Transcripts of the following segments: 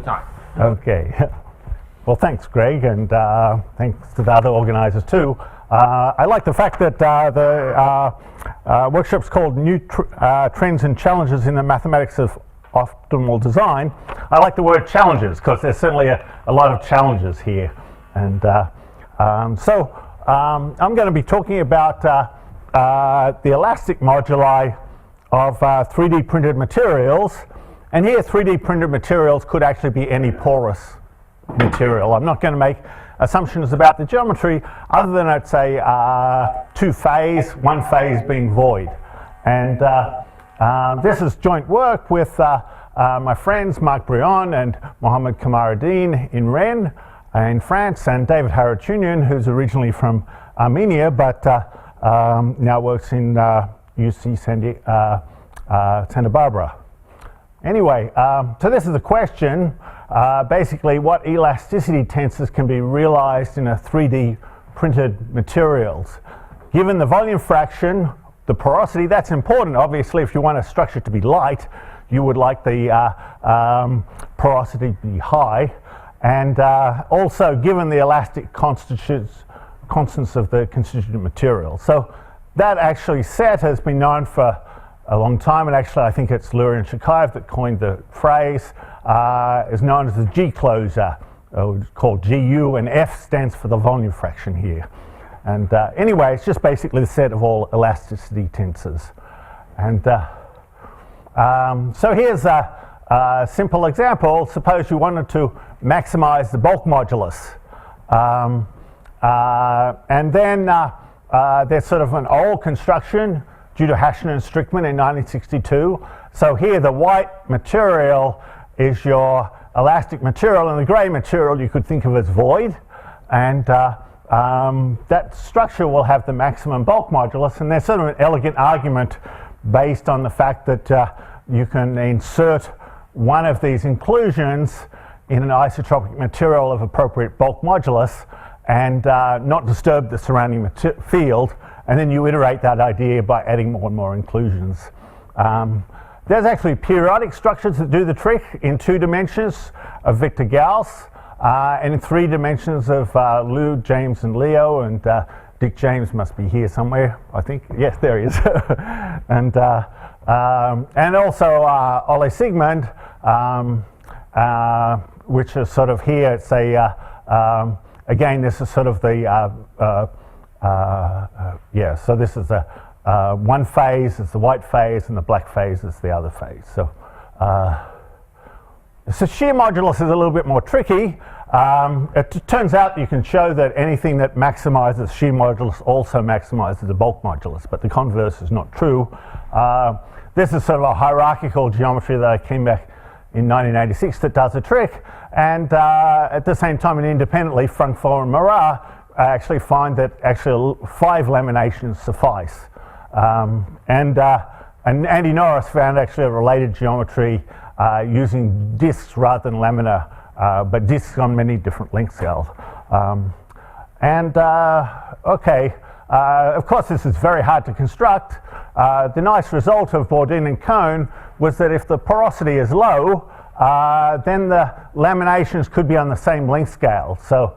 Time. Okay. Well, thanks, Greg, and thanks to the other organisers too. I like the fact that the workshop's called New Trends and Challenges in the Mathematics of Optimal Design. I like the word challenges because there's certainly a lot of challenges here. And so I'm going to be talking about the elastic moduli of 3D printed materials. And here 3D printed materials could actually be any porous material. I'm not going to make assumptions about the geometry other than it's a two-phase, one phase being void. And this is joint work with my friends Marc Briane and Mohamed Camar-Eddine in Rennes in France, and Davit Harutyunyan, who's originally from Armenia but now works in UC Santa Barbara. Anyway, so this is the question, basically what elasticity tensors can be realized in a 3D printed materials. Given the volume fraction, the porosity, that's important. Obviously, if you want a structure to be light, you would like the porosity to be high. And also given the elastic constants of the constituent material. So that actually set has been known for a long time, and actually I think it's Lurie and Shakayev that coined the phrase, is known as the G closure, called GU, and F stands for the volume fraction here. And anyway, it's just basically the set of all elasticity tensors. And so here's a simple example. Suppose you wanted to maximize the bulk modulus. And then there's sort of an old construction due to Hashner and Strickman in 1962. So here the white material is your elastic material, and the grey material you could think of as void. And that structure will have the maximum bulk modulus, and there's sort of an elegant argument based on the fact that you can insert one of these inclusions in an isotropic material of appropriate bulk modulus and not disturb the surrounding field. And then you iterate that idea by adding more and more inclusions. There's actually periodic structures that do the trick in 2 dimensions of Victor Gauss, and in 3 dimensions of Lou, James, and Leo, and Dick James must be here somewhere, I think. Yes, there he is. And also Ole Sigmund, which is sort of here. It's a again, this is sort of the yeah, so this is the one phase is the white phase and the black phase is the other phase. So, so shear modulus is a little bit more tricky. It turns out you can show that anything that maximizes shear modulus also maximizes the bulk modulus, but the converse is not true. This is sort of a hierarchical geometry that I came back in 1986 that does the trick, and at the same time and independently, Frankfurt and Marat actually find that actually 5 laminations suffice. And Andy Norris found actually a related geometry using discs rather than laminar, but discs on many different length scales. Okay, of course this is very hard to construct. The nice result of Bourdin and Cohn was that if the porosity is low, then the laminations could be on the same length scale. So,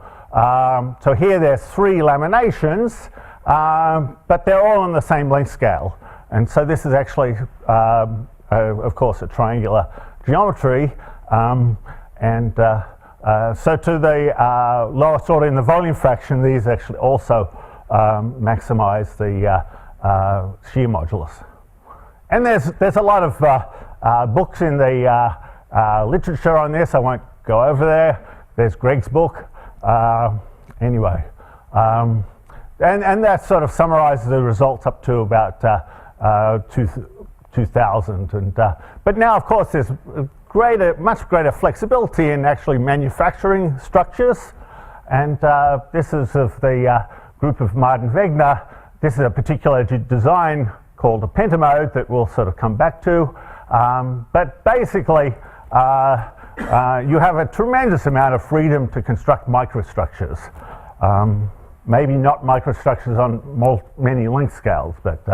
so here there's 3 laminations, but they're all on the same length scale. And so this is actually, of course, a triangular geometry. So to the lowest order in the volume fraction, these actually also maximize the shear modulus. And there's a lot of books in the literature on this. I won't go over there. There's Greg's book. Anyway, and that sort of summarizes the results up to about 2000. And but now, of course, there's much greater flexibility in actually manufacturing structures. And this is of the group of Martin Wegner. This is a particular design called a pentamode that we'll sort of come back to. But basically, you have a tremendous amount of freedom to construct microstructures. Maybe not microstructures on many length scales, but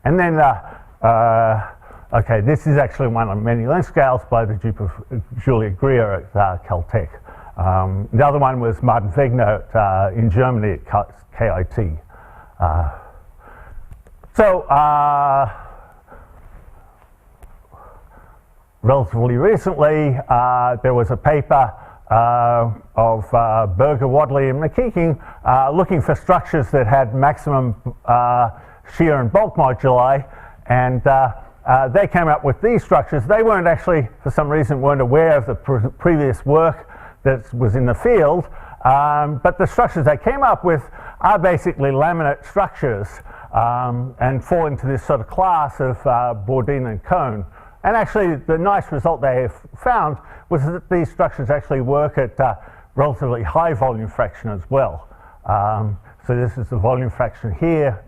and then Okay, this is actually one on many length scales by the group of Julia Greer at Caltech. The other one was Martin Wegner in Germany at KIT. Relatively recently, there was a paper of Berger, Wadley, and McKeeking looking for structures that had maximum shear and bulk moduli, and they came up with these structures. They weren't actually, for some reason, weren't aware of the previous work that was in the field, but the structures they came up with are basically laminate structures and fall into this sort of class of Bourdin and Cohn. And actually, the nice result they found was that these structures actually work at relatively high volume fraction as well. So this is the volume fraction here,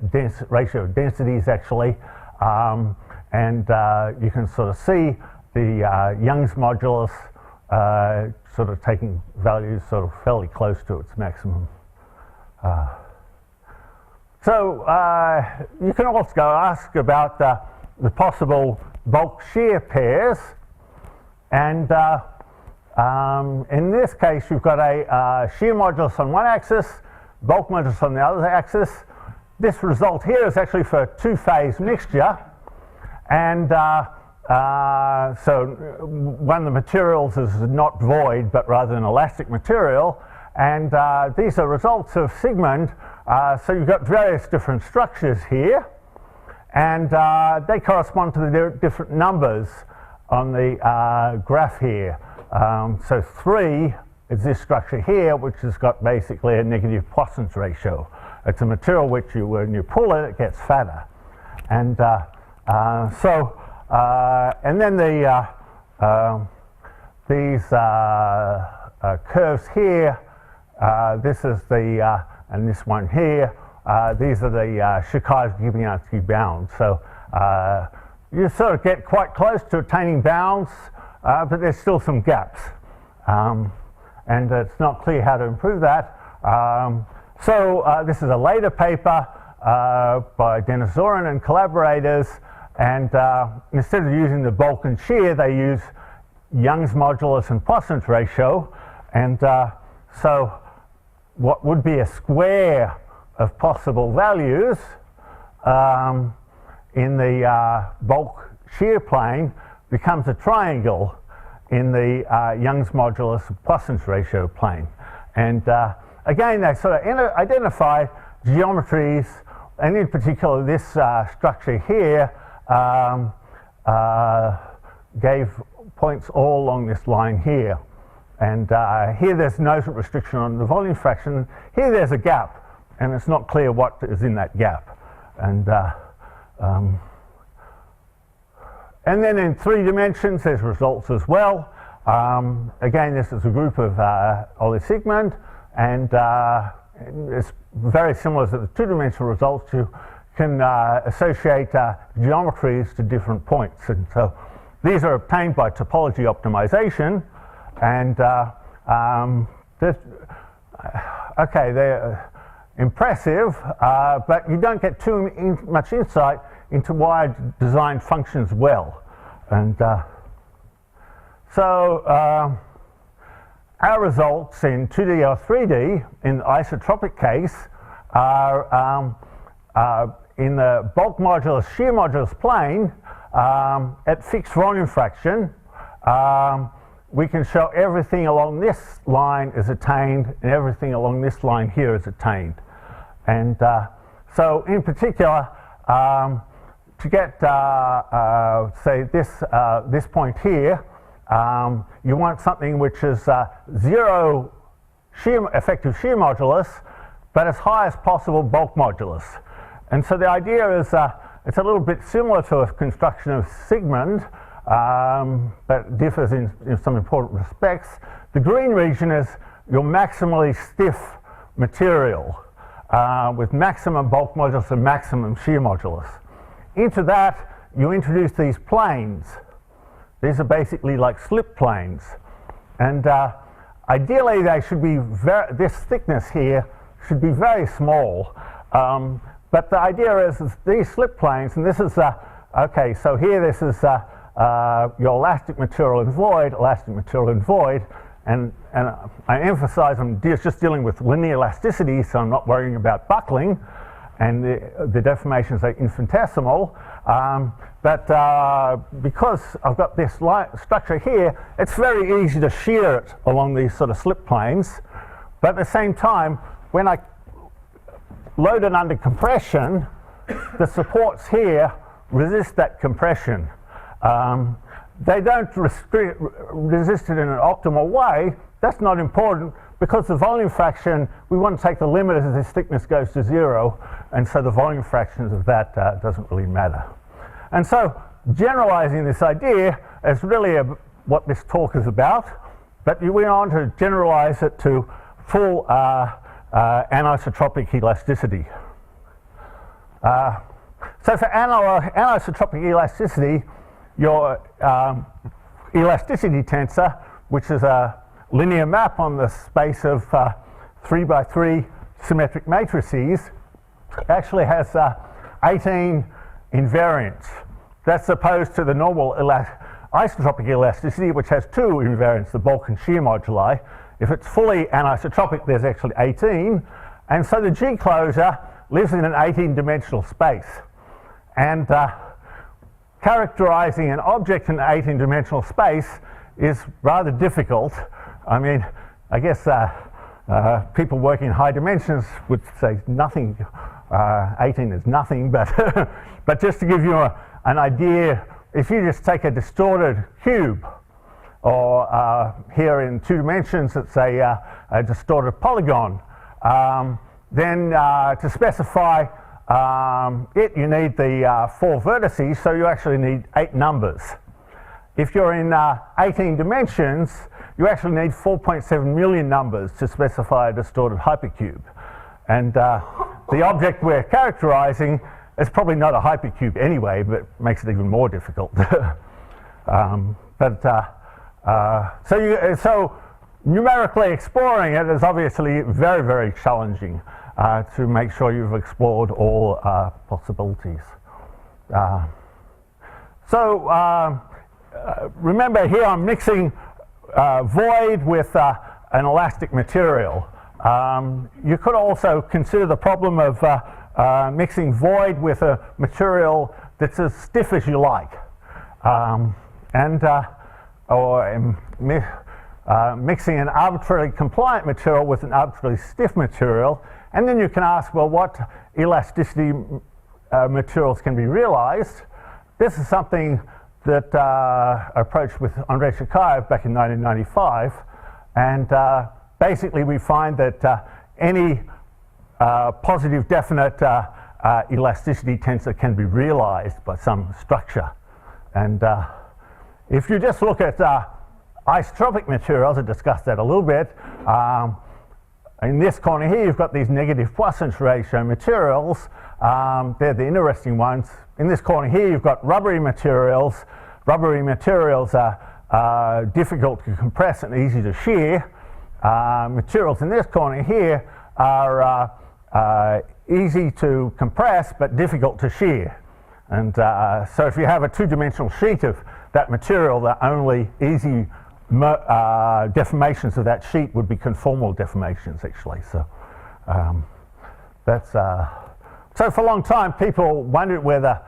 ratio of densities actually, and you can sort of see the Young's modulus sort of taking values sort of fairly close to its maximum. So you can also ask about the possible bulk shear pairs, and in this case you've got a shear modulus on one axis, bulk modulus on the other axis. This result here is actually for a two-phase mixture, and so one of the materials is not void but rather an elastic material, and these are results of Sigmund. So you've got various different structures here, and they correspond to the different numbers on the graph here. So 3 is this structure here, which has got basically a negative Poisson's ratio. It's a material which when you pull it, it gets fatter. And and then these curves here, this is the, and this one here, these are the Shikar-Gibnyatsky bounds. So you sort of get quite close to attaining bounds, but there's still some gaps. And it's not clear how to improve that. So this is a later paper by Dennis Zorin and collaborators, and instead of using the bulk and shear, they use Young's modulus and Poisson's ratio. And so what would be a square of possible values in the bulk shear plane becomes a triangle in the Young's modulus and Poisson's ratio plane. And again, they sort of identify geometries, and in particular this structure here gave points all along this line here. And here there's no restriction on the volume fraction. Here there's a gap, and it's not clear what is in that gap. And then in 3 dimensions, there's results as well. Again, this is a group of Ole Sigmund, and it's very similar to the 2-dimensional results. You can associate geometries to different points. And so these are obtained by topology optimization. And okay, they're impressive, but you don't get too much insight into why I designed functions well. And so our results in 2D or 3D in the isotropic case are in the bulk modulus shear modulus plane at fixed volume fraction. We can show everything along this line is attained and everything along this line here is attained. And so in particular, to get, say, this point here, you want something which is 0 effective shear modulus, but as high as possible bulk modulus. And so the idea is it's a little bit similar to a construction of Sigmund, but differs in some important respects. The green region is your maximally stiff material with maximum bulk modulus and maximum shear modulus. Into that, you introduce these planes. These are basically like slip planes. And ideally, they should be this thickness here should be very small. But the idea is these slip planes, and this is Okay, so here this is your elastic material and void, and I emphasize I'm just dealing with linear elasticity, so I'm not worrying about buckling, and the deformations are infinitesimal. But because I've got this structure here, it's very easy to shear it along these sort of slip planes. But at the same time, when I load it under compression, the supports here resist that compression. They don't resist it in an optimal way. That's not important because the volume fraction, we want to take the limit as this thickness goes to 0, and so the volume fractions of that doesn't really matter. And so generalizing this idea is really what this talk is about, but we want to generalize it to full anisotropic elasticity. So for anisotropic elasticity, your elasticity tensor, which is a linear map on the space of 3 by 3 symmetric matrices, actually has 18 invariants. That's opposed to the normal isotropic elasticity, which has 2 invariants, the bulk and shear moduli. If it's fully anisotropic, there's actually 18. And so the G closure lives in an 18-dimensional space. And characterizing an object in an 18-dimensional space is rather difficult. I mean, I guess people working in high dimensions would say nothing, 18 is nothing, but, but just to give you an idea, if you just take a distorted cube, or here in 2 dimensions, it's a distorted polygon, then to specify it, you need the 4 vertices, so you actually need 8 numbers. If you're in 18 dimensions, you actually need 4.7 million numbers to specify a distorted hypercube. And the object we're characterizing is probably not a hypercube anyway, but makes it even more difficult. So numerically exploring it is obviously very, very challenging to make sure you've explored all possibilities. Remember here I'm mixing void with an elastic material. You could also consider the problem of mixing void with a material that's as stiff as you like. Mixing an arbitrarily compliant material with an arbitrarily stiff material, and then you can ask, well, what elasticity materials can be realized? This is something that I approached with Andrei Shakayev back in 1995, and basically we find that any positive definite elasticity tensor can be realized by some structure. And if you just look at isotropic materials, I discussed that a little bit. In this corner here, you've got these negative Poisson's ratio materials. They're the interesting ones. In this corner here, you've got rubbery materials. Rubbery materials are difficult to compress and easy to shear. Materials in this corner here are easy to compress but difficult to shear. And so if you have a 2-dimensional sheet of that material, the only easy deformations of that sheet would be conformal deformations, actually. So so for a long time, people wondered whether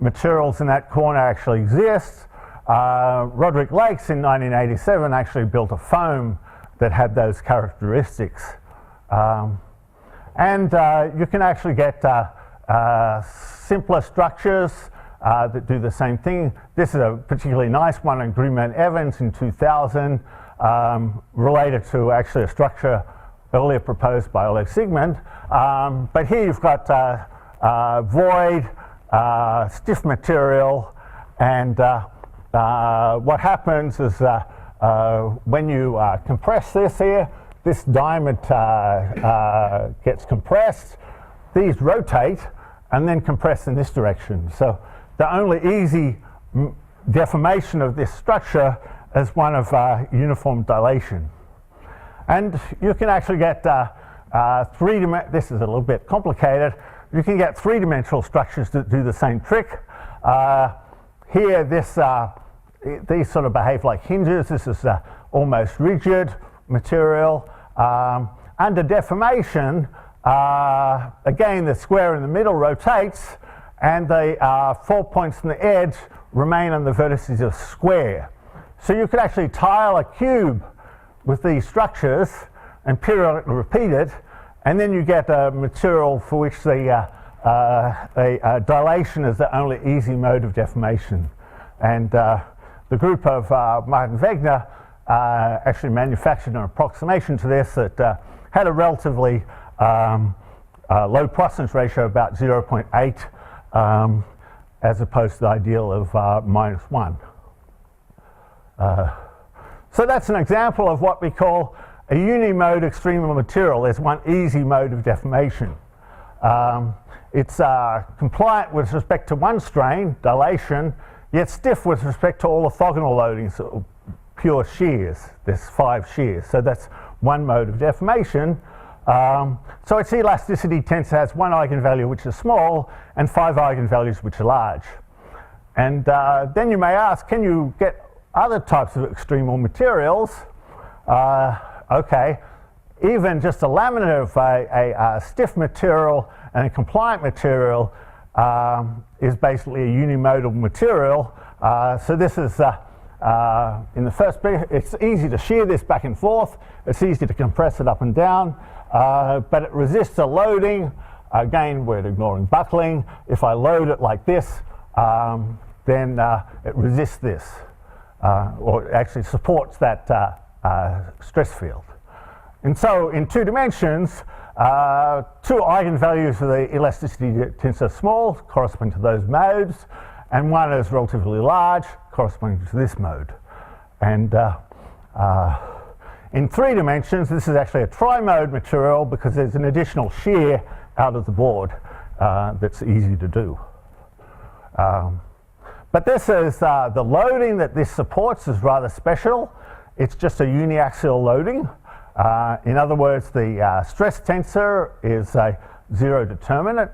materials in that corner actually exist. Roderick Lakes in 1987 actually built a foam that had those characteristics. You can actually get simpler structures that do the same thing. This is a particularly nice one in Graeme Evans in 2000, related to actually a structure earlier proposed by Oleg Sigmund. But here you've got void, stiff material, and what happens is when you compress this here, this diamond gets compressed, these rotate, and then compress in this direction. So the only easy deformation of this structure is one of uniform dilation. And you can actually get this is a little bit complicated. You can get 3-dimensional structures that do the same trick. Here, these sort of behave like hinges. This is almost rigid material. Under deformation, again, the square in the middle rotates, and the 4 points on the edge remain on the vertices of square. So you could actually tile a cube with these structures and periodically repeat it, and then you get a material for which the dilation is the only easy mode of deformation. And the group of Martin Wegener actually manufactured an approximation to this that had a relatively low Poisson's ratio, about 0.8, as opposed to the ideal of -1. So that's an example of what we call a unimode extremal material. There's one easy mode of deformation. It's compliant with respect to one strain, dilation, yet stiff with respect to all orthogonal loadings, pure shears. There's 5 shears, so that's one mode of deformation. So its elasticity tensor has one eigenvalue which is small and 5 eigenvalues which are large. And then you may ask, can you get other types of extremal materials? Okay, even just a laminate of a stiff material and a compliant material is basically a unimodal material. So this is, in the first bit, it's easy to shear this back and forth. It's easy to compress it up and down, but it resists a loading. Again, we're ignoring buckling. If I load it like this, then it resists this, or it actually supports that stress field. And so in 2 dimensions, 2 eigenvalues for the elasticity tensor small, corresponding to those modes, and one is relatively large, corresponding to this mode. And in 3 dimensions, this is actually a trimode material because there's an additional shear out of the board that's easy to do. But this is the loading that this supports is rather special. It's just a uniaxial loading. In other words, the stress tensor is a 0 determinant.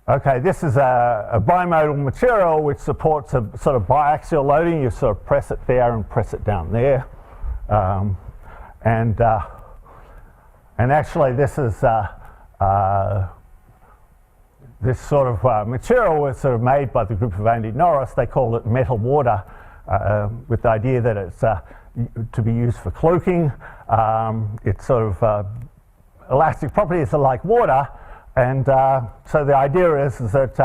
Okay, this is a bimodal material which supports a sort of biaxial loading. You sort of press it there and press it down there. And actually this is this sort of material was sort of made by the group of Andy Norris. They called it metal water, with the idea that it's to be used for cloaking. It's sort of elastic properties are like water, and so the idea is that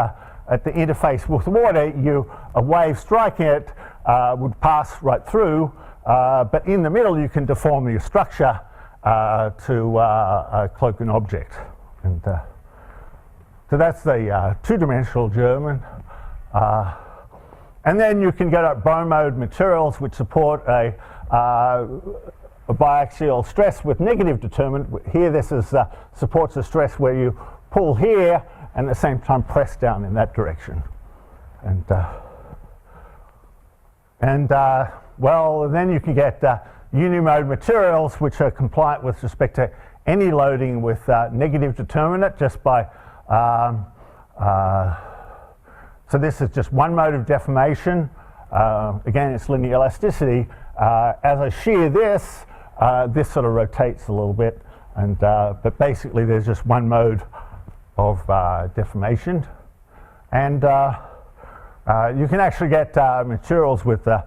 at the interface with water, a wave striking it would pass right through, but in the middle you can deform the structure to cloak an object. And so that's the 2-dimensional German. And then you can get at bimode materials which support a biaxial stress with negative determinant. Here this is supports a stress where you pull here and at the same time press down in that direction. Well, then you can get unimode materials which are compliant with respect to any loading with negative determinant just by so this is just one mode of deformation. Again, it's linear elasticity. As I shear this, this sort of rotates a little bit, and but basically there's just one mode of deformation. And you can actually get materials with a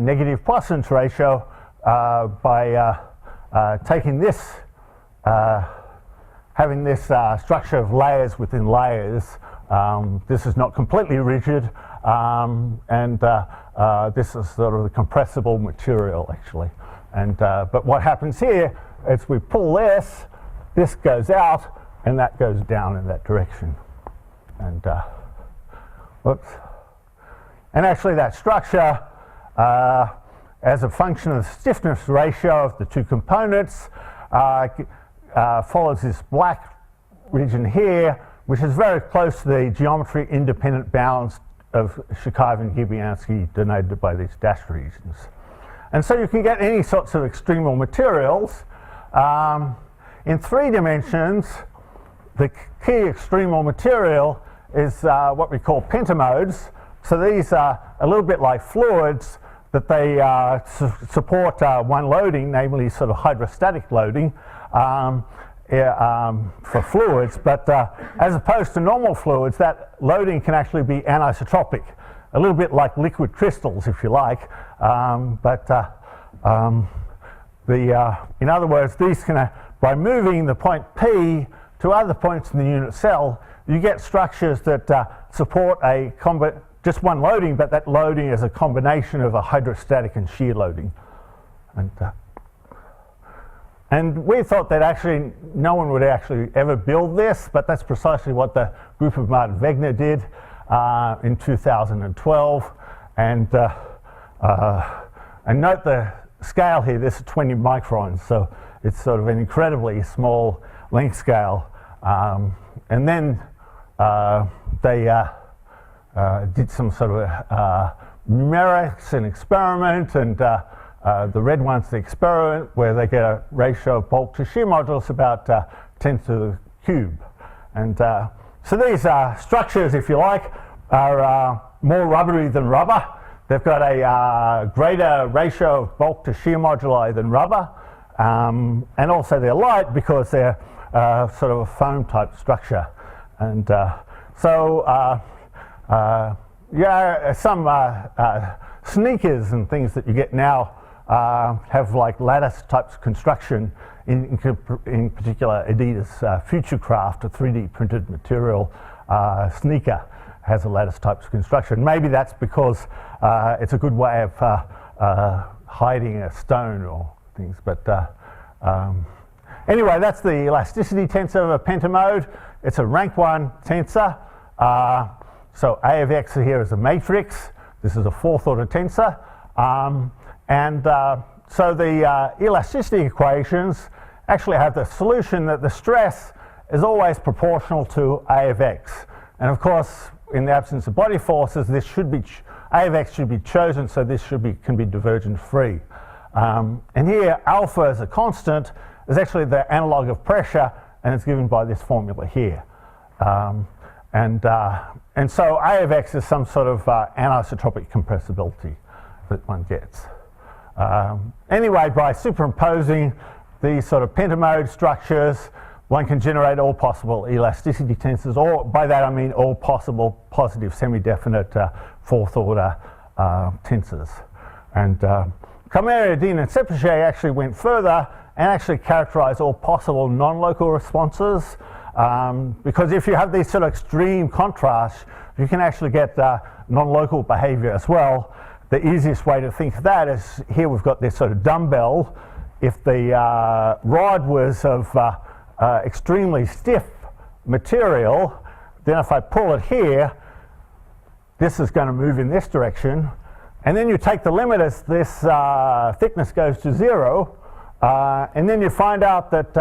negative Poisson's ratio by taking this, having this structure of layers within layers. This is not completely rigid, and this is sort of the compressible material actually. And but what happens here is we pull this goes out, and that goes down in that direction. And whoops. And actually that structure, as a function of the stiffness ratio of the 2 components, follows this black region here, which is very close to the geometry independent bounds of Shikov-Gibiansky, denoted by these dashed regions. And so you can get any sorts of extremal materials. In 3 dimensions, the key extremal material is what we call pentamodes. So these are a little bit like fluids, that they support one loading, namely sort of hydrostatic loading for fluids, but as opposed to normal fluids, that loading can actually be anisotropic, a little bit like liquid crystals, if you like, in other words, these can, by moving the point P to other points in the unit cell, you get structures that support just one loading, but that loading is a combination of a hydrostatic and shear loading. And we thought that actually no one would actually ever build this, but that's precisely what the group of Martin Wegner did in 2012. And note the scale here, this is 20 microns, so it's sort of an incredibly small length scale. And then they did some sort of numerics and experiment, and the red one's the experiment where they get a ratio of bulk to shear modulus about 10 to the cube. And so these structures, if you like, are more rubbery than rubber. They've got a greater ratio of bulk to shear moduli than rubber, and also they're light because they're sort of a foam type structure. And yeah, some sneakers and things that you get now have like lattice types of construction. In particular, Adidas Futurecraft, a 3D printed material sneaker, has a lattice types of construction. Maybe that's because it's a good way of hiding a stone or things. But anyway, that's the elasticity tensor of a pentamode. It's a rank 1 tensor. So A of x here is a matrix. This is a 4th order tensor. So the elasticity equations actually have the solution that the stress is always proportional to A of x. And of course, in the absence of body forces, this should be A of x should be chosen, so this can be divergent free. And here, alpha as a constant is actually the analog of pressure, and it's given by this formula here. And so A of x is some sort of anisotropic compressibility that one gets. Anyway, by superimposing these sort of pentamode structures, one can generate all possible elasticity tensors, or by that I mean all possible positive semi-definite 4th order tensors. And Camar-Eddine and Sepichet actually went further and actually characterized all possible non-local responses, because if you have these sort of extreme contrasts, you can actually get non-local behavior as well. The easiest way to think of that is here we've got this sort of dumbbell. If the rod was of extremely stiff material, then if I pull it here, this is going to move in this direction. And then you take the limit as this thickness goes to 0, and then you find out that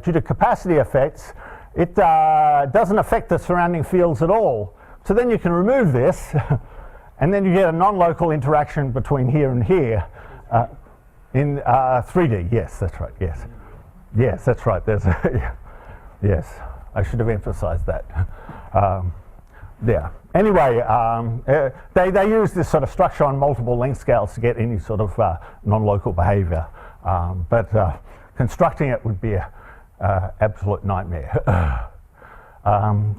due to capacity effects, it doesn't affect the surrounding fields at all. So then you can remove this, and then you get a non-local interaction between here and here in 3D. Yes, that's right. Yes, yes, that's right. There's yes, I should have emphasized that. Yeah. Anyway, they use this sort of structure on multiple length scales to get any sort of non-local behavior, but constructing it would be an absolute nightmare.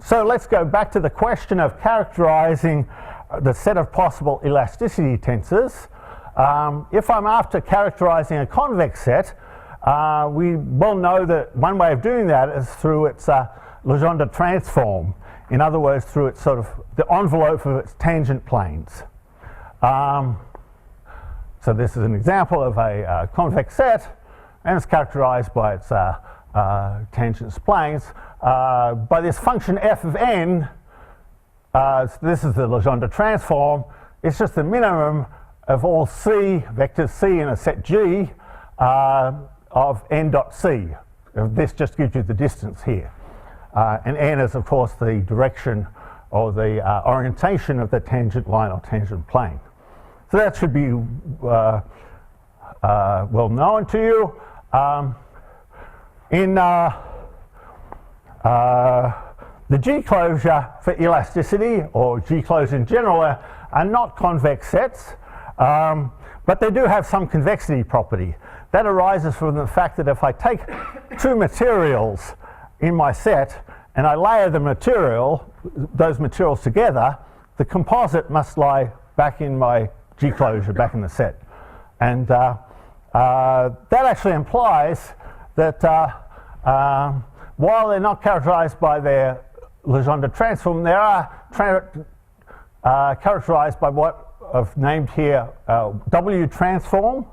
So let's go back to the question of characterizing the set of possible elasticity tensors. If I'm after characterizing a convex set, we well know that one way of doing that is through its Legendre transform. In other words, through its sort of the envelope of its tangent planes. So this is an example of a convex set, and it's characterized by its tangent planes by this function f of n. So this is the Legendre transform. It's just the minimum of all c, vectors c in a set G of n dot c. This just gives you the distance here. And n is, of course, the direction or the orientation of the tangent line or tangent plane. So that should be well known to you. the G closure for elasticity, or G closure in general, are not convex sets, but they do have some convexity property. That arises from the fact that if I take two materials in my set and I layer those materials together, the composite must lie back in my G closure, back in the set. And that actually implies that while they're not characterized by their Legendre transform, they are characterized by what I've named here W transform.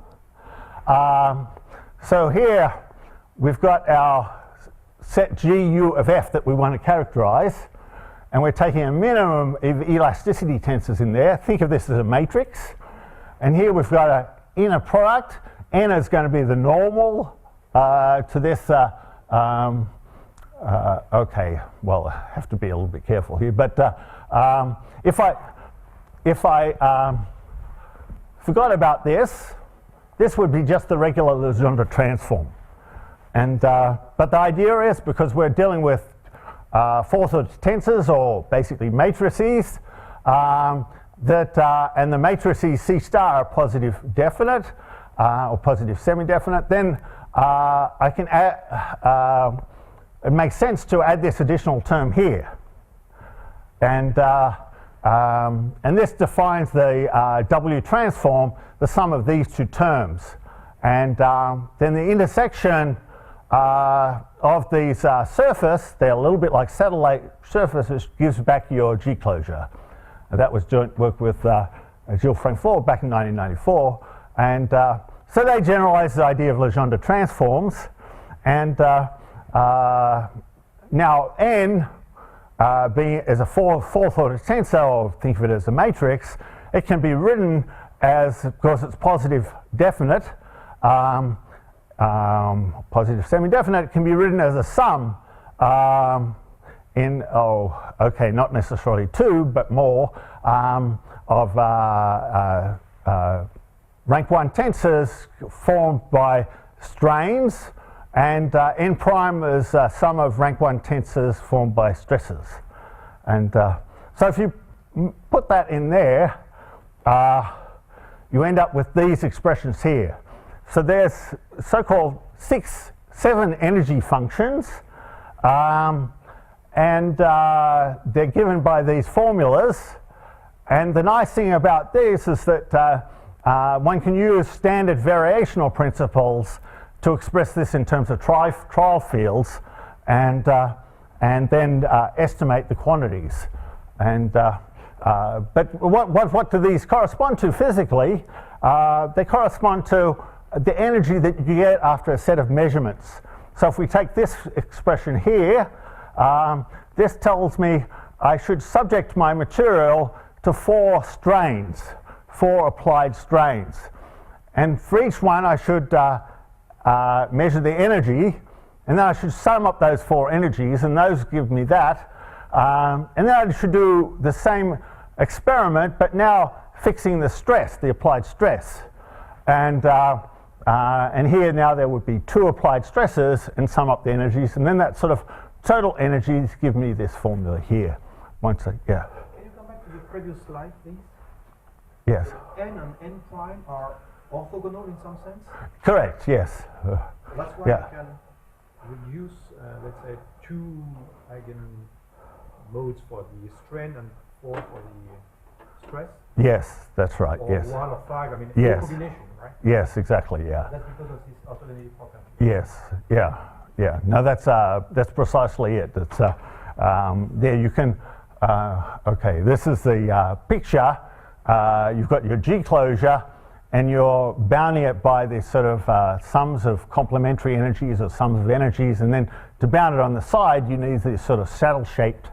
So here we've got our set GU of F that we want to characterize, and we're taking a minimum of elasticity tensors in there. Think of this as a matrix, and here we've got an inner product. N is going to be the normal to this. Okay, well, I have to be a little bit careful here, but if I forgot about this, this would be just the regular Legendre transform. And but the idea is, because we're dealing with fourth-order tensors, or basically matrices, and the matrices C star are positive definite or positive semi-definite, then I can add, it makes sense to add this additional term here. And this defines the W transform, the sum of these two terms. And then the intersection of these surface, they're a little bit like satellite surfaces, gives back your G closure. And that was joint work with Gilles Francfort back in 1994. And so they generalized the idea of Legendre transforms. And now N, being as a fourth order tensor, or think of it as a matrix, it can be written as, because it's positive definite, positive semi-definite, it can be written as a sum in, not necessarily two, but more, of rank 1 tensors formed by strains, and N prime is a sum of rank 1 tensors formed by stresses. And so if you put that in there, you end up with these expressions here. So there's so-called 7 energy functions, and they're given by these formulas. And the nice thing about this is that one can use standard variational principles to express this in terms of trial fields, and then estimate the quantities. And but what do these correspond to physically? They correspond to the energy that you get after a set of measurements. So if we take this expression here, this tells me I should subject my material to 4 strains, 4 applied strains. And for each one I should measure the energy, and then I should sum up those 4 energies, and those give me that. And then I should do the same experiment, but now fixing the stress, the applied stress. And here now there would be 2 applied stresses, and sum up the energies, and then that sort of total energies give me this formula here. Can you come back to the previous slide, please? Yes. N and N prime are orthogonal in some sense? Correct, yes. That's why you can reduce, let's say, 2 eigenmodes for the strain and 4 for the stress? Yes, that's right, or yes. 1 or 5, a combination, right? Yes, exactly, yeah. That's because of this autonomy property. Yes, yeah. No, that's precisely it. It's, there you can, okay, this is the picture. You've got your G closure, and you're bounding it by these sort of sums of complementary energies, or sums of energies, and then to bound it on the side, you need these sort of saddle-shaped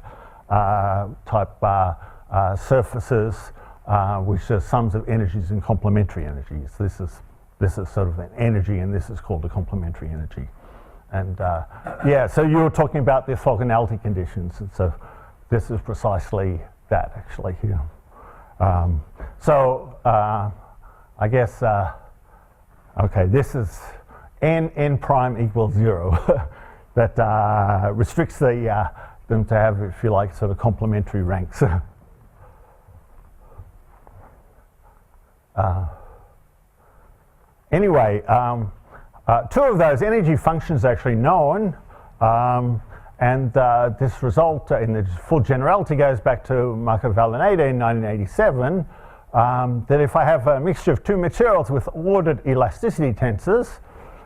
type surfaces, which are sums of energies and complementary energies. This is sort of an energy, and this is called a complementary energy. And so you were talking about the orthogonality conditions, and so this is precisely that actually here. I guess, okay, this is n prime equals 0. that restricts the, them to have, if you like, sort of complementary ranks. Anyway, two of those energy functions are actually known, and this result in the full generality goes back to Marco Vallaneda in 1987, that if I have a mixture of two materials with ordered elasticity tensors,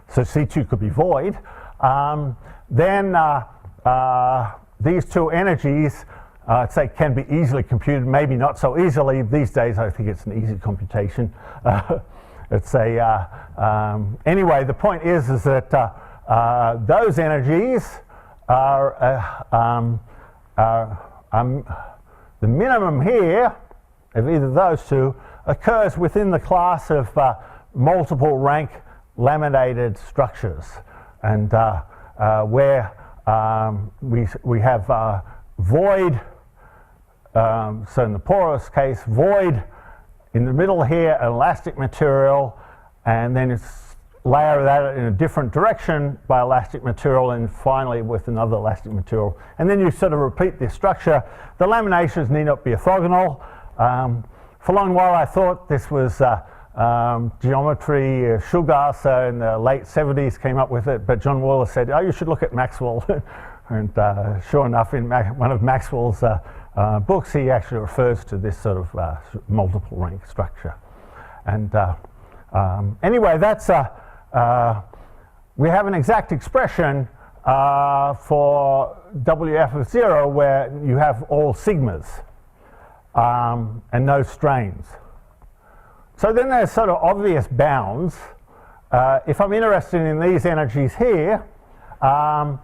so C2 could be void, then these two energies, say, can be easily computed, maybe not so easily. These days, I think it's an easy computation. It's a, anyway, the point is that those energies are, the minimum here of either those two occurs within the class of multiple rank laminated structures, and where we have void, so in the porous case, void in the middle here, an elastic material, and then it's layer that in a different direction by elastic material, and finally with another elastic material. And then you sort of repeat this structure. The laminations need not be orthogonal. For a long while I thought this was geometry. Schulgasser in the late 70s came up with it, but John Wooler said, oh, you should look at Maxwell. And sure enough, in one of Maxwell's books, he actually refers to this sort of multiple rank structure. And anyway, that's we have an exact expression for WF of 0 where you have all sigmas and no strains. So then there's sort of obvious bounds. If I'm interested in these energies here, I'm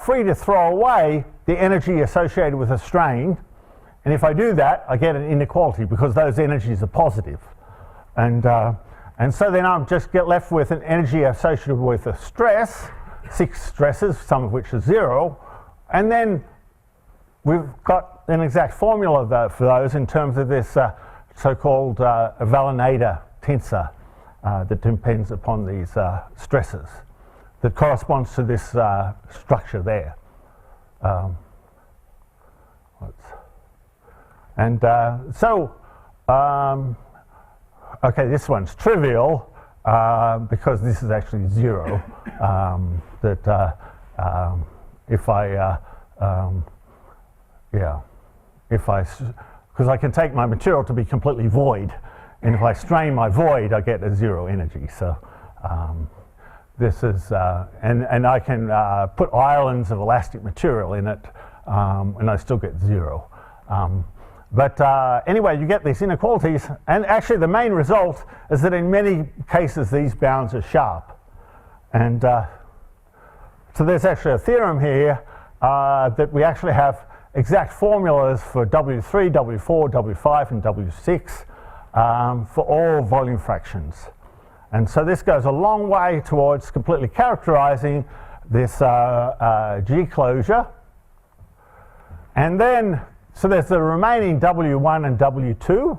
free to throw away the energy associated with a strain, and if I do that, I get an inequality because those energies are positive. And so then I'm just get left with an energy associated with a stress, 6 stresses, some of which are 0, and then we've got an exact formula for those in terms of this so-called Vallaneda tensor that depends upon these stresses, that corresponds to this structure there. Okay, this one's trivial because this is actually 0. That if I, because I can take my material to be completely void, and if I strain my void, I get a 0 energy. So this is, and I can put islands of elastic material in it, and I still get 0. But anyway, you get these inequalities, and actually the main result is that in many cases these bounds are sharp. And so there's actually a theorem here that we actually have exact formulas for W3, W4, W5, and W6 for all volume fractions. And so this goes a long way towards completely characterizing this G closure. And then, so there's the remaining W1 and W2.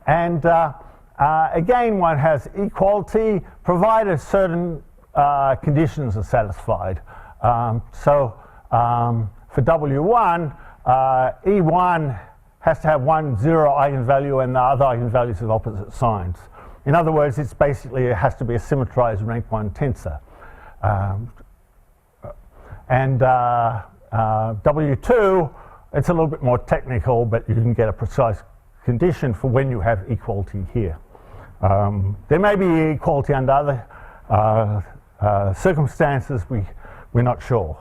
And again, one has equality provided certain conditions are satisfied. For W1, E1 has to have one 0 eigenvalue and the other eigenvalues of opposite signs. In other words, it's basically, it has to be a symmetrized rank 1 tensor. W2, it's a little bit more technical, but you can get a precise condition for when you have equality here. There may be equality under other circumstances, we're not sure.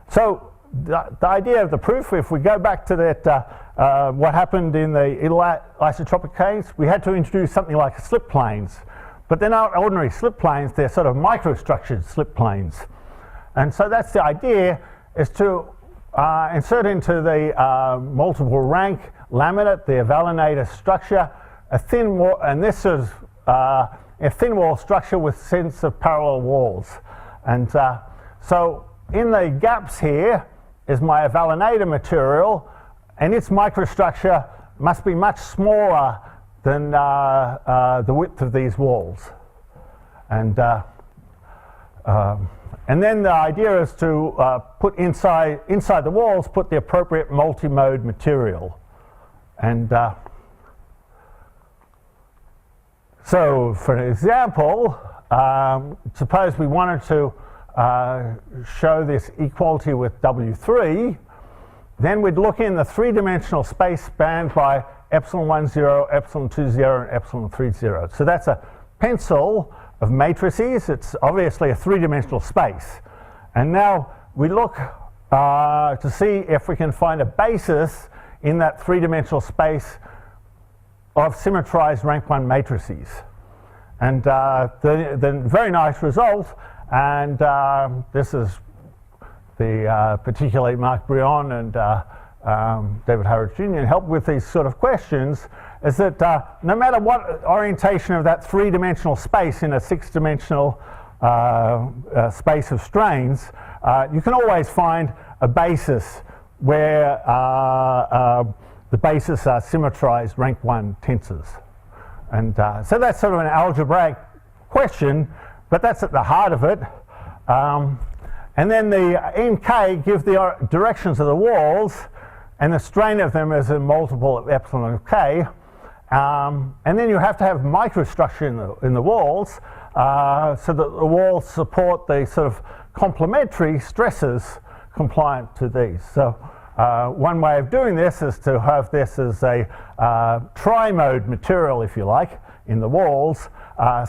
So the idea of the proof, if we go back to that, what happened in the isotropic case, we had to introduce something like slip planes. But they're not ordinary slip planes, they're sort of microstructured slip planes. And so that's the idea, is to insert into the multiple rank laminate, the Vallaneda structure, a thin wall, and this is a thin wall structure with sets of parallel walls. And so in the gaps here is my Vallaneda material, and its microstructure must be much smaller than the width of these walls. And And then the idea is to put inside the walls, put the appropriate multi-mode material. And so for an example, suppose we wanted to show this equality with W3, then we'd look in the three-dimensional space spanned by epsilon 1, 0, epsilon 2, 0, and epsilon 3, 0. So that's a pencil of matrices. It's obviously a three-dimensional space. And now we look to see if we can find a basis in that three-dimensional space of symmetrized rank 1 matrices. And the very nice result, and this is the particularly Marc Briane and Davit Harutyunyan help with these sort of questions, is that no matter what orientation of that three-dimensional space in a six-dimensional space of strains, you can always find a basis where the bases are symmetrized rank 1 tensors. And so that's sort of an algebraic question, but that's at the heart of it. And then the nk give the directions of the walls, and the strain of them is a multiple of epsilon of k. And then you have to have microstructure in the walls so that the walls support the sort of complementary stresses compliant to these. So one way of doing this is to have this as a tri-mode material, if you like, in the walls,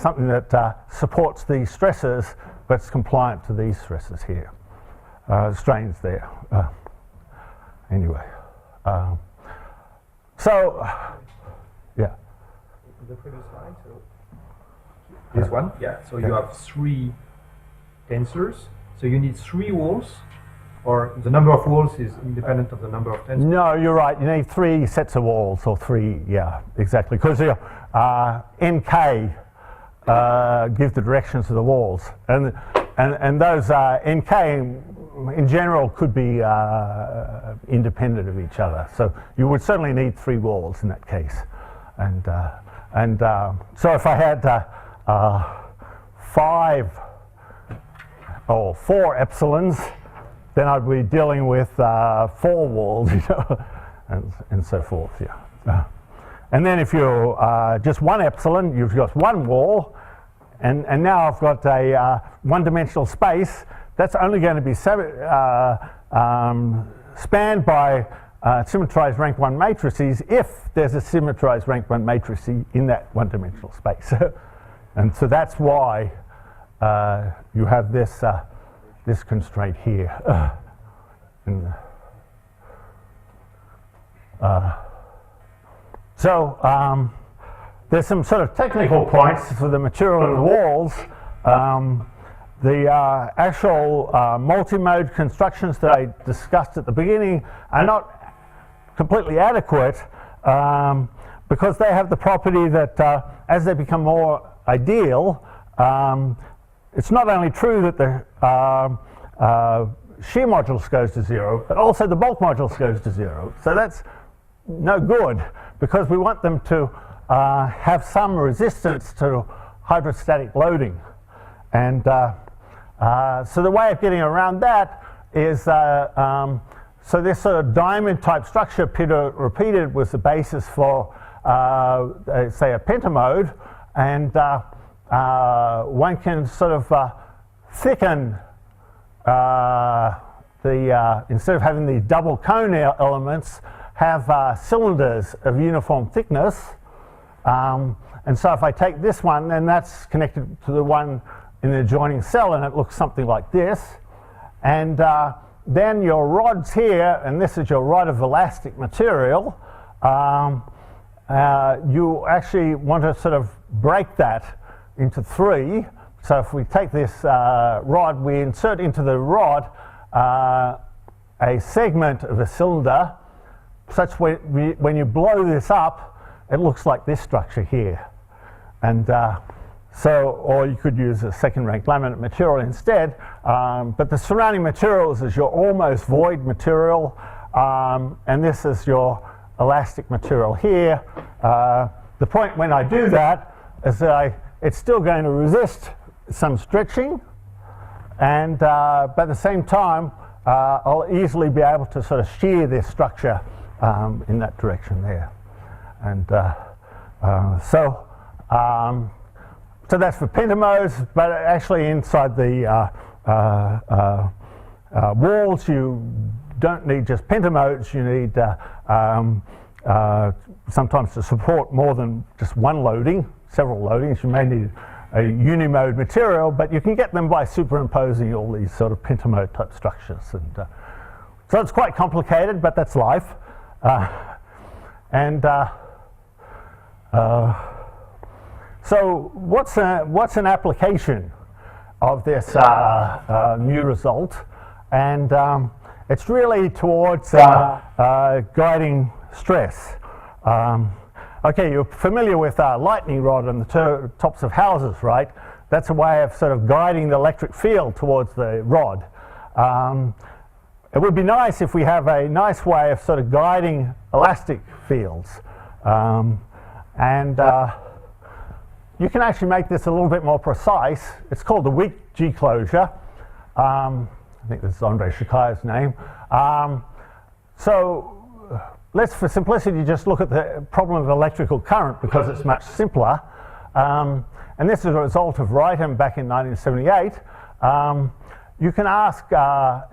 something that supports these stresses but it's compliant to these stresses here, strains there. Anyway, so yeah. The previous slide, so this one, yeah. So you have three tensors. So you need three walls, or the number of walls is independent of the number of tensors? No, you're right. You need three sets of walls, or three, yeah, exactly. Because nk give the directions of the walls, and those nk in general could be independent of each other. So you would certainly need three walls in that case, and so if I had 5 or 4 epsilons, then I'd be dealing with 4 walls, you know, and so forth. Yeah. And then if you're just 1 epsilon, you've got 1 wall, and now I've got a one-dimensional space that's only going to be spanned by symmetrized rank 1 matrices if there's a symmetrized rank 1 matrix in that one-dimensional space. And so that's why you have this this constraint here. So there's some sort of technical points for the material of the walls. The actual multi-mode constructions that I discussed at the beginning are not completely adequate because they have the property that as they become more ideal, it's not only true that the shear modulus goes to 0, but also the bulk modulus goes to 0. So that's no good because we want them to have some resistance to hydrostatic loading. And so the way of getting around that is, so this sort of diamond type structure Peter repeated was the basis for, say, a pentamode, and one can sort of thicken instead of having these double cone elements, have cylinders of uniform thickness. And so if I take this one, then that's connected to the one in the adjoining cell, and it looks something like this. And then your rods here, and this is your rod of elastic material, you actually want to sort of break that into 3. So if we take this rod, we insert into the rod a segment of a cylinder, such when you blow this up, it looks like this structure here. And so, or you could use a second-rank laminate material instead, but the surrounding materials is your almost void material, and this is your elastic material here. The point when I do that is that it's still going to resist some stretching, and but at the same time, I'll easily be able to sort of shear this structure in that direction there. And so that's for pentamodes, but actually inside the walls you don't need just pentamodes, you need sometimes to support more than just one loading, several loadings. You may need a unimode material, but you can get them by superimposing all these sort of pentamode type structures. And so it's quite complicated, but that's life. So what's an application of this new result? And it's really towards guiding stress. Okay, you're familiar with lightning rod on the tops of houses, right? That's a way of sort of guiding the electric field towards the rod. It would be nice if we have a nice way of sort of guiding elastic fields. You can actually make this a little bit more precise. It's called the weak G closure. I think this is Andrei Shakaev's name. So let's, for simplicity, just look at the problem of electrical current because it's much simpler. And this is a result of Wrightham back in 1978. You can ask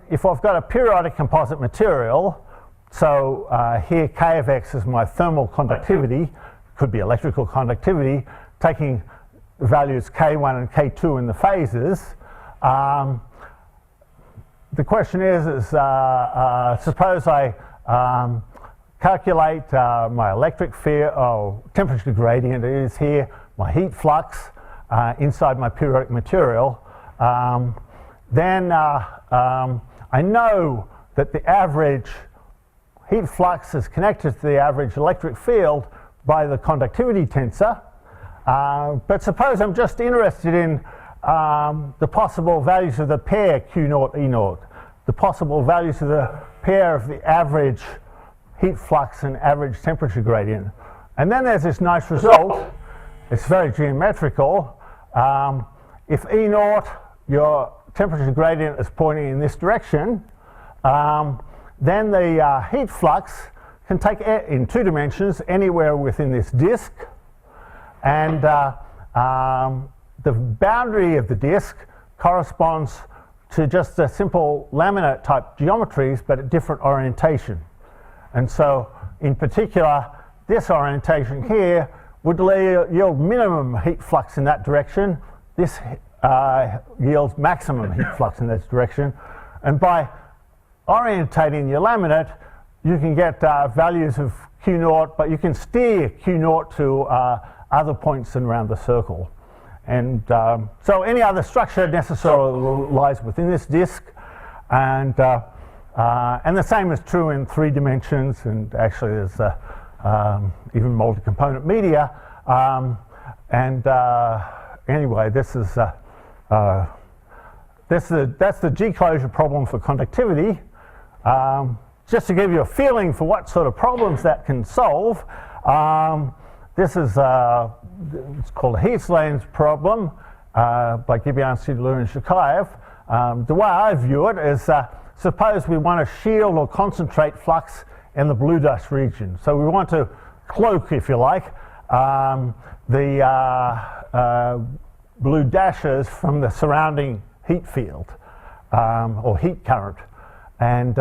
if I've got a periodic composite material, so here K of X is my thermal conductivity, could be electrical conductivity, taking values K1 and K2 in the phases. The question is suppose I calculate my electric field, temperature gradient is here, my heat flux inside my periodic material. Then I know that the average heat flux is connected to the average electric field by the conductivity tensor. But suppose I'm just interested in the possible values of the pair Q0, E0, the possible values of the pair of the average heat flux and average temperature gradient. And then there's this nice result. It's very geometrical. If E0, your temperature gradient is pointing in this direction, then the heat flux can take in 2 dimensions anywhere within this disk. And the boundary of the disk corresponds to just a simple laminate type geometries, but at different orientation. And so, in particular, this orientation here would yield minimum heat flux in that direction. This yields maximum heat flux in this direction. And by orientating your laminate, you can get values of Q0, but you can steer Q0 to other points around the circle. And so any other structure necessarily lies within this disk. And the same is true in 3 dimensions, and actually there's even multi-component media. Anyway, that's the G closure problem for conductivity. Just to give you a feeling for what sort of problems that can solve, this is it's called Heath-Lane's problem by Gibbon, Sidler, and Shakaev. The way I view it is suppose we want to shield or concentrate flux in the blue dust region. So we want to cloak, if you like, the blue dashes from the surrounding heat field or heat current. And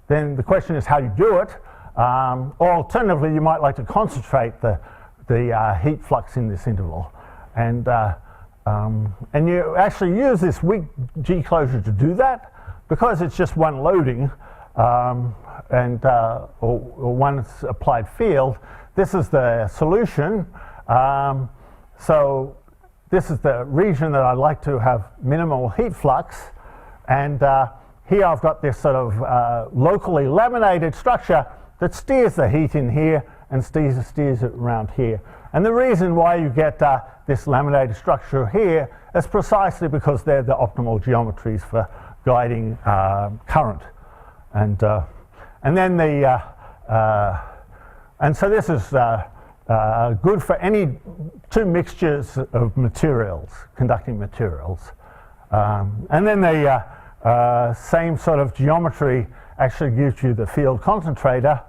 then the question is how you do it. Or alternatively, you might like to concentrate the heat flux in this interval. And you actually use this weak G closure to do that because it's just one loading or one applied field. This is the solution. So this is the region that I'd like to have minimal heat flux. And here I've got this sort of locally laminated structure that steers the heat in here and steers it around here. And the reason why you get this laminated structure here is precisely because they're the optimal geometries for guiding current. And then and so this is good for any 2 mixtures of materials, conducting materials. And then the same sort of geometry actually gives you the field concentrator.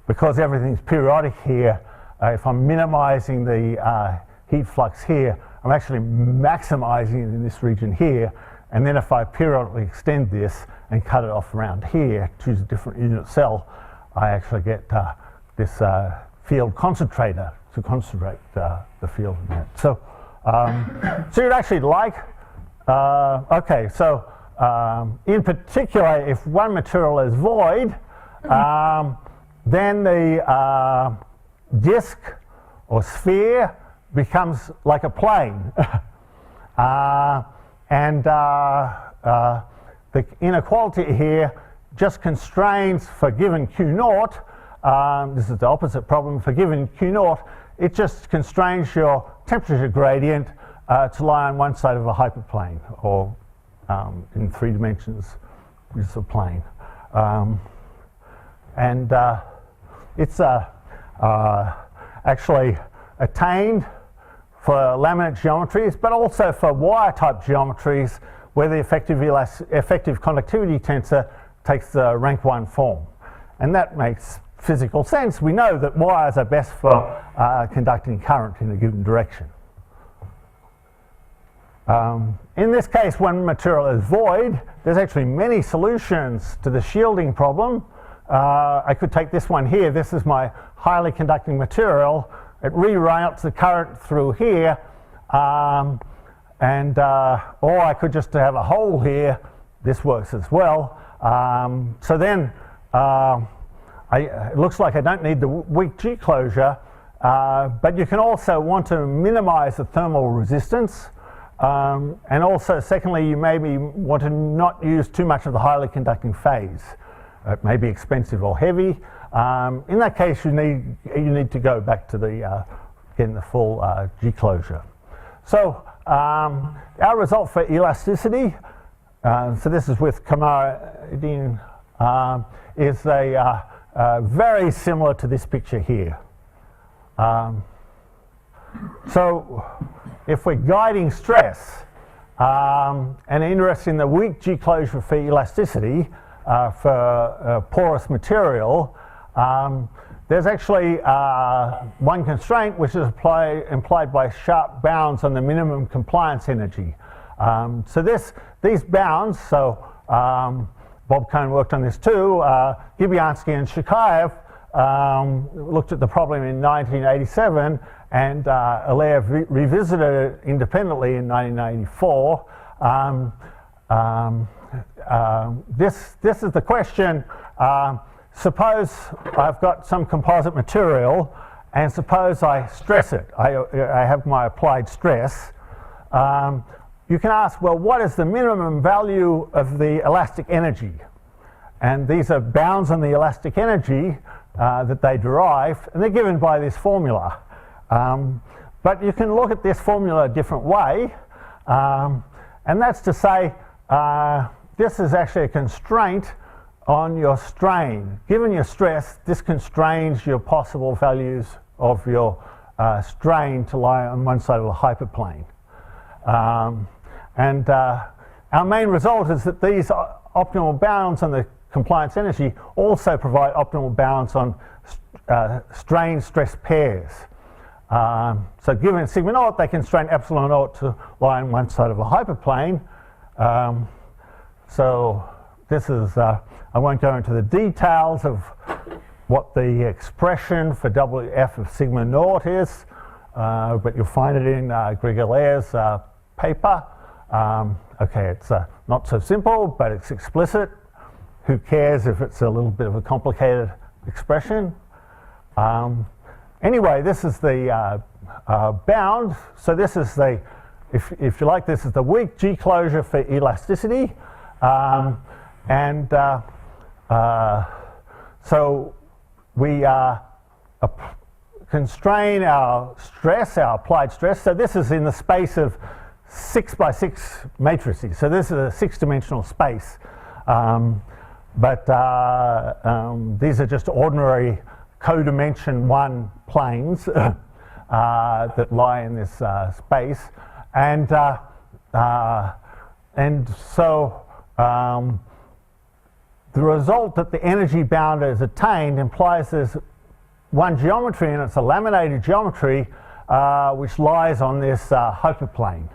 Because everything's periodic here, if I'm minimizing the heat flux here, I'm actually maximizing it in this region here. And then if I periodically extend this and cut it off around here, choose a different unit cell, I actually get this field concentrator to concentrate the field in that. So, so you'd actually like, okay, so in particular, if one material is void, then the disk or sphere becomes like a plane. And the inequality here just constrains for given Q naught. This is the opposite problem. For given Q naught, it just constrains your temperature gradient to lie on one side of a hyperplane, or in 3 dimensions, which is a plane. And it's actually attained for laminate geometries, but also for wire-type geometries where the effective conductivity tensor takes the rank 1 form. And that makes physical sense. We know that wires are best for conducting current in a given direction. In this case, when material is void, there's actually many solutions to the shielding problem. I could take this one here. This is my highly conducting material. It reroutes the current through here, or I could just have a hole here. This works as well. So then it looks like I don't need the weak G closure, but you can also want to minimize the thermal resistance. And also, secondly, you maybe want to not use too much of the highly conducting phase. It may be expensive or heavy. In that case, you need to go back to the getting the full G closure. So our result for elasticity, so this is with Camar-Eddine, is very similar to this picture here. So if we're guiding stress and interested in the weak G closure for elasticity for porous material, there's actually one constraint which is implied by sharp bounds on the minimum compliance energy. So these bounds, so Bob Cohn worked on this too, Gibyansky and Shikaev looked at the problem in 1987, and Aleyev revisited it independently in 1994. This is the question. Suppose I've got some composite material, and suppose I stress it. I have my applied stress. You can ask, well, what is the minimum value of the elastic energy? And these are bounds on the elastic energy that they derive, and they're given by this formula. But you can look at this formula a different way, and that's to say this is actually a constraint on your strain. Given your stress, this constrains your possible values of your strain to lie on one side of a hyperplane. And our main result is that these optimal bounds on the compliance energy also provide optimal bounds on strain stress pairs. So given sigma naught, they constrain epsilon naught to lie on one side of a hyperplane. So this is, I won't go into the details of what the expression for WF of sigma naught is, but you'll find it in Greg Allayer's paper. Okay, it's not so simple, but it's explicit. Who cares if it's a little bit of a complicated expression? Anyway, this is the bound. So this is the, if you like, this is the weak G closure for elasticity. So we constrain our stress, our applied stress. So this is in the space of 6 by 6 matrices. So this is a 6-dimensional space. But these are just ordinary codimension 1 planes that lie in this space. And and so the result that the energy bound is attained implies there's one geometry, and it's a laminated geometry which lies on this hyperplane.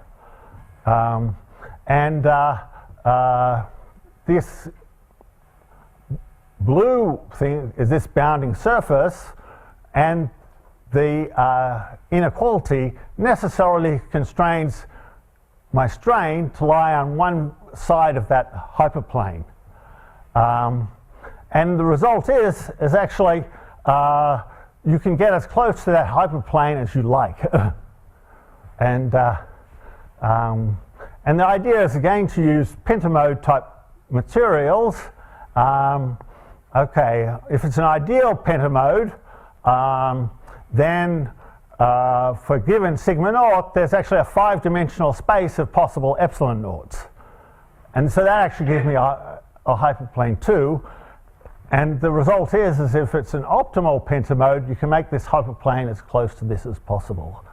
This blue thing is this bounding surface, and the inequality necessarily constrains my strain to lie on one side of that hyperplane. And the result is actually you can get as close to that hyperplane as you like. And the idea is again to use pentamode type materials. Okay, if it's an ideal pentamode, then for given sigma naught, there's actually a 5-dimensional space of possible epsilon naughts. And so that actually gives me a hyperplane 2. And the result is if it's an optimal pentamode, you can make this hyperplane as close to this as possible.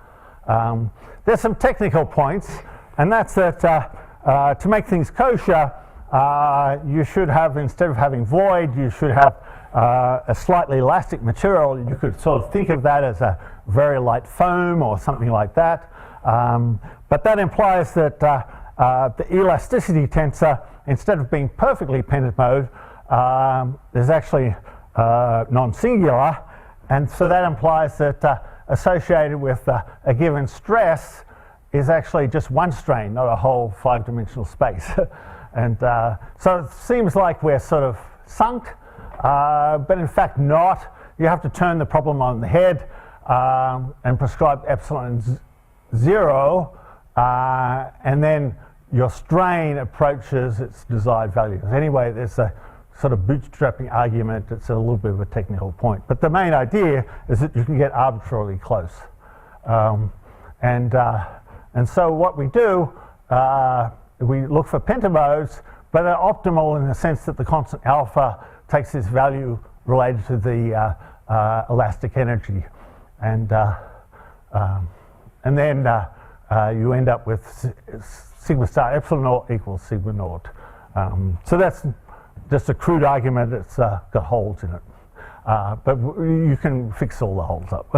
There's some technical points, and that's that to make things kosher, you should have, instead of having void, you should have a slightly elastic material. You could sort of think of that as a very light foam or something like that. But that implies that the elasticity tensor, instead of being perfectly pentamode, is actually non-singular. And so that implies that associated with a given stress is actually just one strain, not a whole 5-dimensional space. And so it seems like we're sort of sunk, but in fact not. You have to turn the problem on the head and prescribe epsilon 0, and then your strain approaches its desired values. Anyway, there's a sort of bootstrapping argument. It's a little bit of a technical point. But the main idea is that you can get arbitrarily close. And so what we do, we look for pentamodes, but they're optimal in the sense that the constant alpha takes this value related to the elastic energy. And then you end up with sigma star epsilon naught equals sigma naught. So that's just a crude argument. It's got holes in it. But you can fix all the holes up.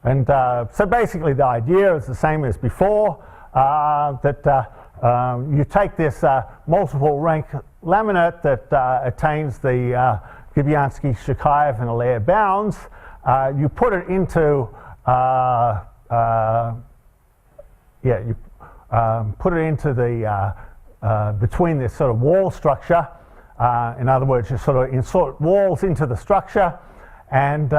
And so basically the idea is the same as before, that you take this multiple rank laminate that attains the Gubianski-Shakaev and Allaire bounds. You put it into put it into the between this sort of wall structure. In other words, you sort of insert walls into the structure, and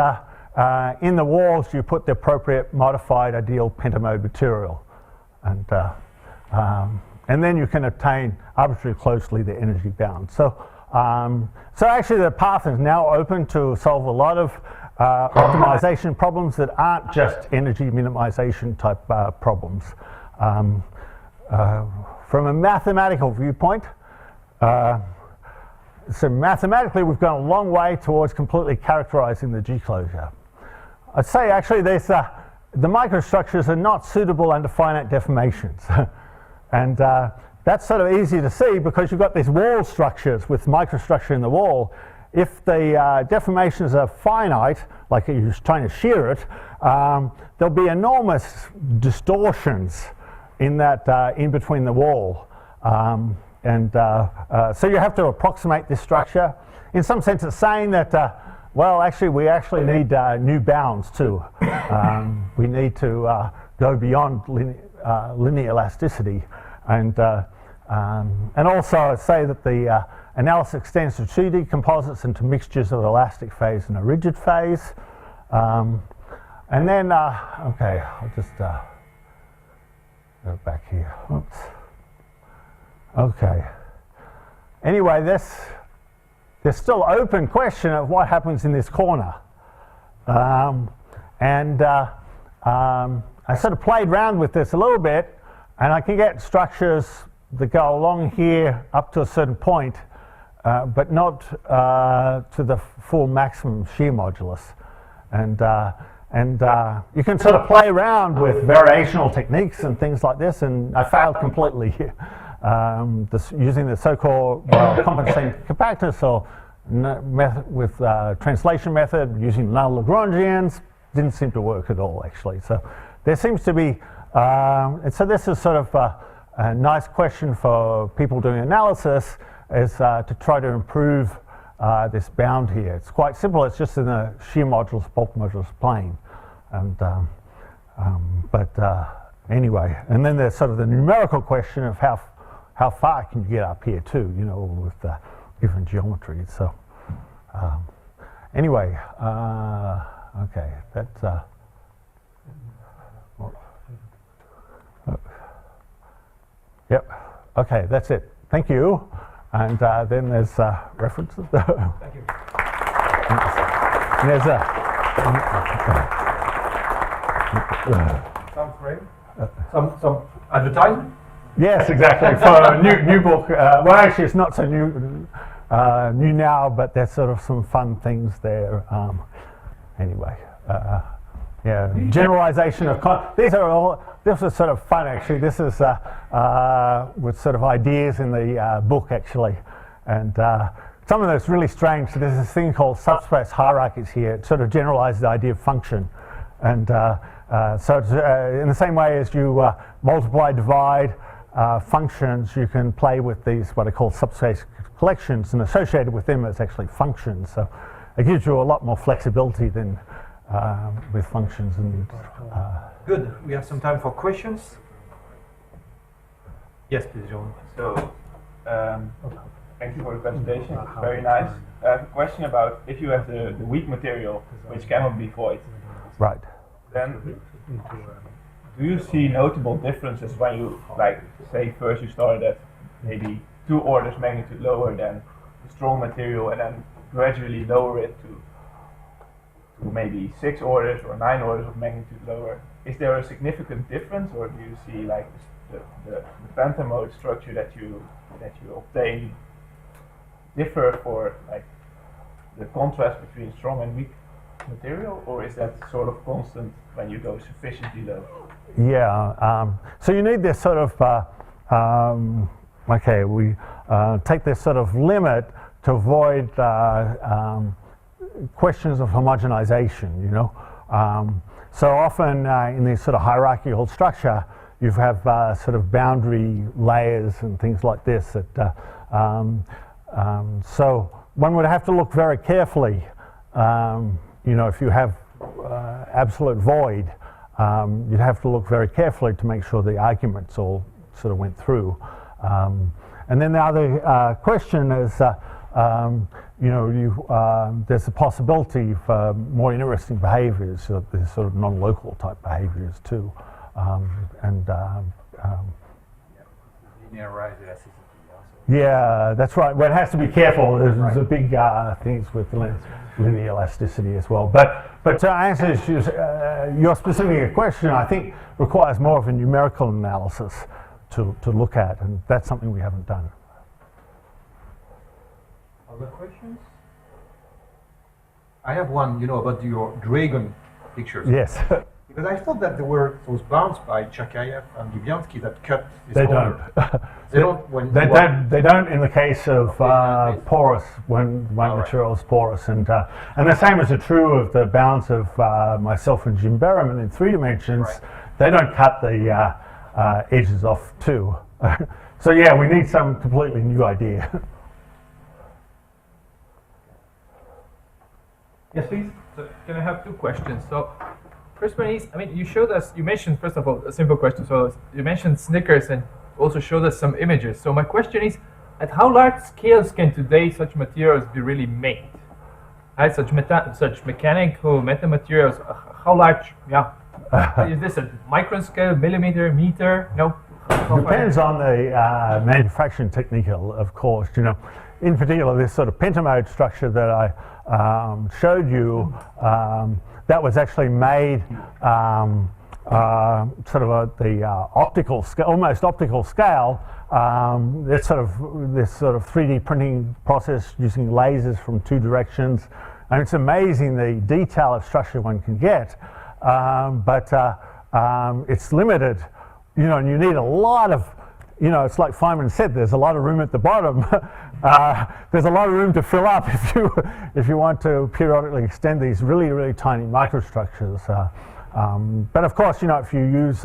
in the walls you put the appropriate modified ideal pentamode material, and then you can obtain arbitrarily closely the energy bound. So actually the path is now open to solve a lot of optimization problems that aren't just energy minimization type problems. From a mathematical viewpoint, so mathematically we've gone a long way towards completely characterizing the G-closure. I'd say actually there's the microstructures are not suitable under finite deformations. And that's sort of easy to see because you've got these wall structures with microstructure in the wall. If the deformations are finite, like you're trying to shear it, there'll be enormous distortions in that in between the wall. So you have to approximate this structure. In some sense it's saying that well, actually, we actually need new bounds too. We need to go beyond linear elasticity, and also say that the analysis extends to 2D composites and to mixtures of elastic phase and a rigid phase. And then, okay, I'll just go back here. Oops. Okay. Anyway, there's still open question of what happens in this corner. I sort of played around with this a little bit, and I can get structures that go along here up to a certain point, but not to the full maximum shear modulus. And And you can sort of play around with variational techniques and things like this, and I failed completely using the so-called compensating compactness or method with translation method using null Lagrangians. Didn't seem to work at all, actually. So there seems to be, and so this is sort of a nice question for people doing analysis, is to try to improve this bound here. It's quite simple. It's just in the shear modulus, bulk modulus plane. And anyway, and then there's sort of the numerical question of how far can you get up here too, you know, with different geometries. So anyway, okay, that's yep. Okay, that's it. Thank you. And then there's references. Thank you. And there's Sounds great. Some advertising? Yes, exactly. For a new book. Well, actually, it's not so new now, but there's sort of some fun things there. Anyway, yeah, generalization of these are all. This is sort of fun, actually. This is with sort of ideas in the book, actually, and some of those really strange. So there's this thing called subspace hierarchies here. It sort of generalizes the idea of function, and so it's, in the same way as you multiply, divide functions, you can play with these what are called subspace collections, and associated with them is actually functions. So it gives you a lot more flexibility than with functions. And good. We have some time for questions. Yes, please, John. So, thank you for the presentation. It's very nice. I have a question about if you have the weak material, which cannot be void. Right. Then, do you see notable differences when you, like, say first you started at maybe 2 orders magnitude lower than the strong material, and then gradually lower it to maybe 6 orders or 9 orders of magnitude lower? Is there a significant difference, or do you see like the pentamode structure that you obtain differ for like the contrast between strong and weak material, or is that sort of constant when you go sufficiently low? Yeah. So you need this sort of okay. We take this sort of limit to avoid questions of homogenization. You know. So often in this sort of hierarchical structure, you have sort of boundary layers and things like this. That, so one would have to look very carefully. You know, if you have absolute void, you'd have to look very carefully to make sure the arguments all sort of went through. And then the other question is, you know, there's a possibility for more interesting behaviors, so there's sort of non-local type behaviors too. Linearized elasticity also. Yeah, that's right. Well, it has to be careful. There's a big things with linear elasticity as well. But to answer your specific question, I think requires more of a numerical analysis to look at, and that's something we haven't done. Other questions? I have one, you know, about your dragon pictures. Yes. Because I thought that there were those bounds by Chakayev and Lubyansky that cut this They corner. don't. They don't when They don't in the case of porous, when material is porous, and the same is true of the bounds of myself and Jim Berriman in 3 dimensions. Right. They don't cut the edges off too. So yeah, we need some completely new idea. Yes, please. So can I have 2 questions? So first one is, I mean, you showed us, you mentioned, first of all, a simple question. So you mentioned Snickers and also showed us some images. So my question is, at how large scales can today such materials be really made? Right, such mechanical metamaterials, how large, yeah. Is this a micron scale, millimeter, meter? No? Depends on the manufacturing technique, of course. You know, in particular, this sort of pentamode structure that I showed you, that was actually made sort of the optical scale, almost optical scale. This sort of 3D printing process using lasers from 2 directions, and it's amazing the detail of structure one can get. but it's limited, you know, and you need a lot of, you know, it's like Feynman said, there's a lot of room at the bottom. There's a lot of room to fill up if you want to periodically extend these really, really tiny microstructures. But of course, you know, if you use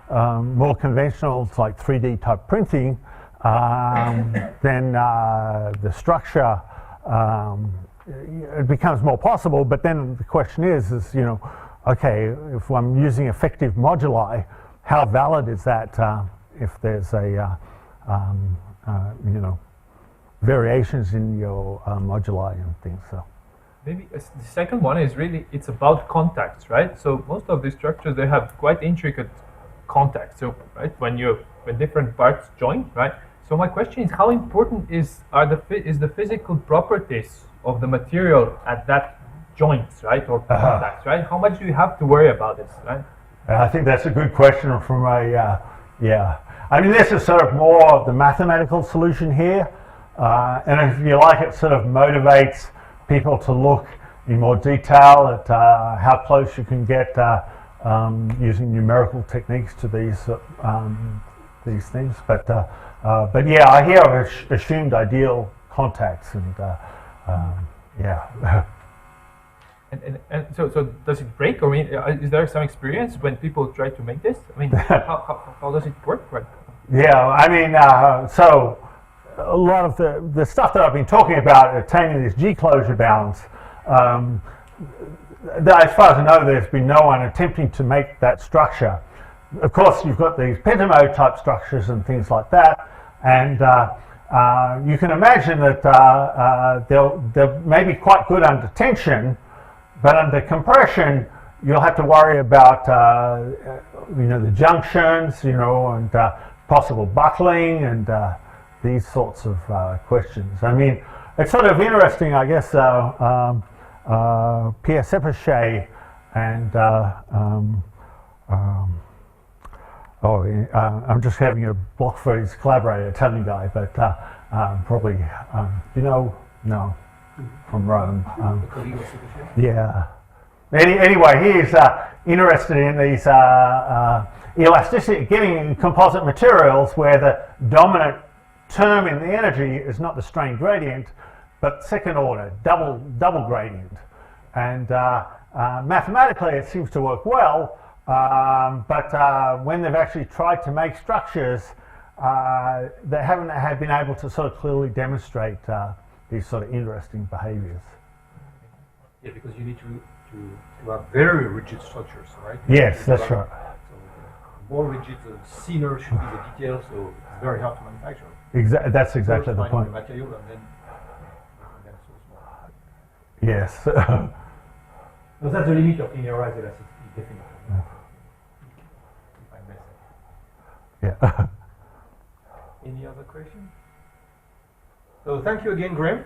more conventional, like 3D type printing, then the structure, it becomes more possible. But then the question is, you know, okay, if I'm using effective moduli, how valid is that if there's a, you know, variations in your moduli and things? So maybe the second one is really, it's about contacts, right? So most of these structures, they have quite intricate contacts. So, right, when different parts join, right? So my question is, how important is the physical properties of the material at that joints, right, or contacts, right? How much do you have to worry about this, right? I think that's a good question from a, yeah. I mean, this is sort of more of the mathematical solution here. And if you like, it sort of motivates people to look in more detail at how close you can get using numerical techniques to these things. But yeah, I hear of assumed ideal contacts, and yeah. And so does it break? Or is there some experience when people try to make this? I mean, how does it work? Right? Yeah, I mean, so a lot of the stuff that I've been talking about, attaining these G-closure bounds, as far as I know, there's been no one attempting to make that structure. Of course, you've got these pentamode type structures and things like that, and you can imagine that they're maybe quite good under tension, but under compression, you'll have to worry about you know, the junctions, you know, and possible buckling and these sorts of questions. I mean, it's sort of interesting, I guess. Pierre Sepachet and I'm just having a block for his collaborator, Italian guy, but probably, you know, no, from Rome. Yeah. Anyway, he's interested in these elasticity, getting composite materials where the dominant term in the energy is not the strain gradient, but second order, double gradient. And mathematically it seems to work well, but when they've actually tried to make structures, they haven't been able to sort of clearly demonstrate these sort of interesting behaviors. Yeah, because you need to have very rigid structures, right? Yes, that's right. So the more rigid, the thinner should be the detail, so it's very hard to manufacture. That's exactly the point. The material and then so small. Yes. So that's the limit of linearized elasticity, definitely. If I may say. Yeah. Any other questions? So thank you again, Graeme.